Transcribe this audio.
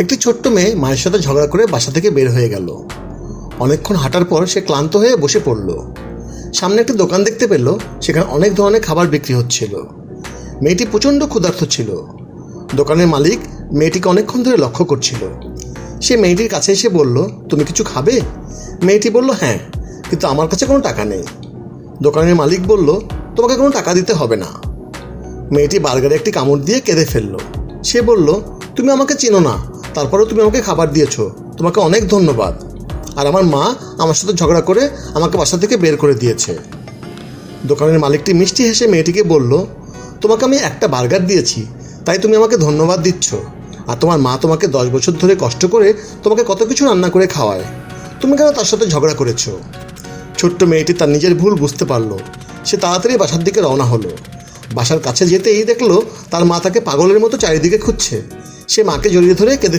একটি ছোট্ট মেয়ে মায়ের সাথে ঝগড়া করে বাসা থেকে বের হয়ে গেল। অনেকক্ষণ হাঁটার পর সে ক্লান্ত হয়ে বসে পড়ল। সামনে একটি দোকান দেখতে পেল, সেখানে অনেক ধরনের খাবার বিক্রি হচ্ছিল। মেয়েটি প্রচণ্ড ক্ষুধার্ত ছিল। দোকানের মালিক মেয়েটিকে অনেকক্ষণ ধরে লক্ষ্য করছিল। সে মেয়েটির কাছে এসে বলল, তুমি কিছু খাবে? মেয়েটি বলল, হ্যাঁ, কিন্তু আমার কাছে কোনো টাকা নেই। দোকানের মালিক বলল, তোমাকে কোনো টাকা দিতে হবে না। মেয়েটি বার্গারে একটি কামড় দিয়ে কেঁদে ফেলল। সে বলল, তুমি আমাকে চেনো না, তারপরেও তুমি আমাকে খাবার দিয়েছো, তোমাকে অনেক ধন্যবাদ। আর আমার মা আমার সাথে ঝগড়া করে আমাকে বাসা থেকে বের করে দিয়েছে। দোকানের মালিকটি মিষ্টি হেসে মেয়েটিকে বলল, তোমাকে আমি একটা বার্গার দিয়েছি, তাই তুমি আমাকে ধন্যবাদ দিচ্ছ? আর তোমার মা তোমাকে 10 বছর ধরে কষ্ট করে তোমাকে কত কিছু রান্না করে খাওয়ায়, তুমি কেন তার সাথে ঝগড়া করেছো? ছোট্ট মেয়েটি তার নিজের ভুল বুঝতে পারলো। সে তাড়াতাড়ি বাসার দিকে রওনা হলো। বাসার কাছে যেতেই দেখলো তার মা তাকে পাগলের মতো চারিদিকে খুঁজছে। সে মাকে জড়িয়ে ধরে কেঁদে ফেলল।